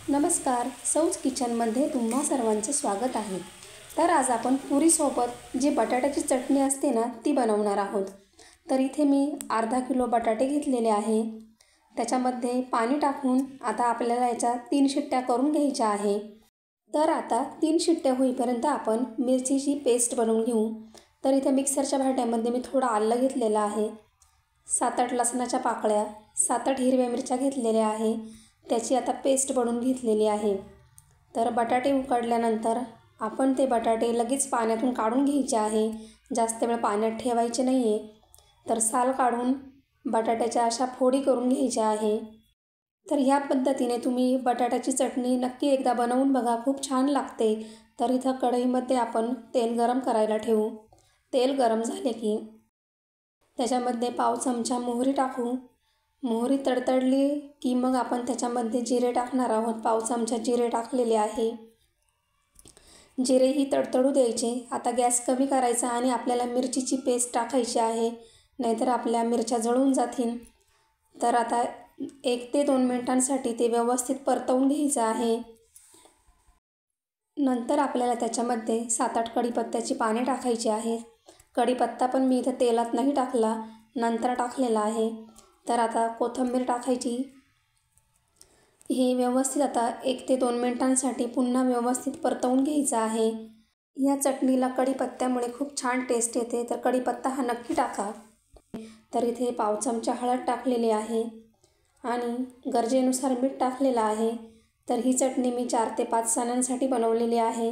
नमस्कार, सौज किचनमध्ये तुम्हा सर्वांचे स्वागत आहे। तर आज आपण पुरीसोबत जी बटाट्याची चटणी असते ना ती बनवणार आहोत। तर इथे मी अर्धा किलो बटाटे घेतलेले आहे। त्याच्यामध्ये पाणी टाकून आता आपल्याला याच्या 3 शिट्ट्या करून घ्यायच्या आहे। तर आता 3 शिट्ट्या होईपर्यंत आपण मिरचीची पेस्ट बनवून घेऊ। तर इथे मिक्सरच्या भांड्यामध्ये मी थोडा आलं घेतलेला आहे, 7-8 लसणाच्या पाकळ्या, 7-8 हिरव्या मिरच्या घेतलेल्या आहे, त्याची आता पेस्ट बनवून घेतलेली आहे। तर बटाटे उकडल्यानंतर आपण ते बटाटे लगेच पाण्यातून काढून घ्यायचे आहे, जास्त वेळ पाण्यात ठेवायचे नाही आहे। तर साल काढून बटाट्याच्या अशा फोडी करून घ्यायच्या आहे। तर ह्या पद्धतीने तुम्ही बटाट्याची चटणी नक्की एकदा बनवून बघा, खूप छान लागते। तर इथं कढईमध्ये आपण तेल गरम करायला ठेवू। तेल गरम झाले की त्याच्यामध्ये पाव चमचा मोहरी टाकू। मोहरी तडतडली की मग आपण त्याच्यामध्ये जिरे टाकणार आहोत। पाव चमचा जिरे टाकलेले आहे। जिरे ही तडतडू द्यायचे। आता गॅस कमी करायचा आणि आपल्याला मिरचीची पेस्ट टाकायची आहे, नाहीतर आपल्या मिरच्या जळून जातील। तर आता 1 ते 2 मिनिटांसाठी ते व्यवस्थित परतवून घ्यायचं आहे। नंतर आपल्याला त्याच्यामध्ये 7-8 कढीपत्त्याची पाने टाकायची आहेत। कढीपत्ता पण मी इथं तेलात नाही टाकला, नंतर टाकलेला आहे। तर आता कोथिंबीर टाकायची। हे व्यवस्थित आता 1 ते 2 मिनिटांसाठी पुन्हा व्यवस्थित परतवून घ्यायचं आहे। या चटणीला कढीपत्त्यामुळे खूप छान टेस्ट येते, तर कढीपत्ता हा नक्की टाका। तर इथे पाव चमचा हळद टाकलेली आहे आणि गरजेनुसार मीठ टाकलेलं आहे। तर ही चटणी मी 4 ते 5 जणांसाठी बनवलेली आहे।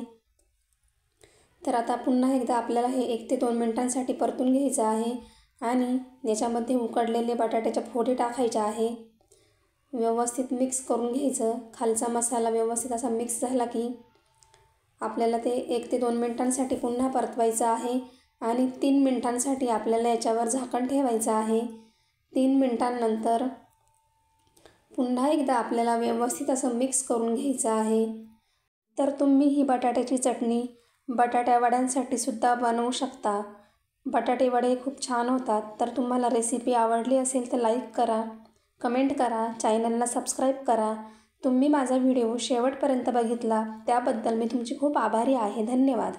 तर आता पुन्हा एकदा आपल्याला हे 1 ते 2 मिनिटांसाठी परतून घ्यायचं आहे आणि याच्यामध्ये उकडलेले बटाट्याच्या फोडी टाकायच्या आहे। व्यवस्थित मिक्स करून घ्यायचं। खालचा मसाला व्यवस्थित असा मिक्स झाला की आपल्याला ते 1 ते 2 मिनिटांसाठी पुन्हा परतवायचं आहे आणि 3 मिनिटांसाठी आपल्याला याच्यावर झाकण ठेवायचं आहे। 3 मिनिटांनंतर पुन्हा एकदा आपल्याला व्यवस्थित असं मिक्स करून घ्यायचं आहे। तर तुम्ही ही बटाट्याची चटणी बटाट्या वड्यांसाठी सुद्धा बनवू शकता। बटाटे वडे खूप छान होतात। तर तुम्हाला रेसिपी आवडली असेल तर लाईक करा, कमेंट करा, चॅनलला सबस्क्राईब करा। तुम्ही माझा व्हिडिओ शेवटपर्यंत बघितला त्याबद्दल मी तुमची खूप आभारी आहे। धन्यवाद।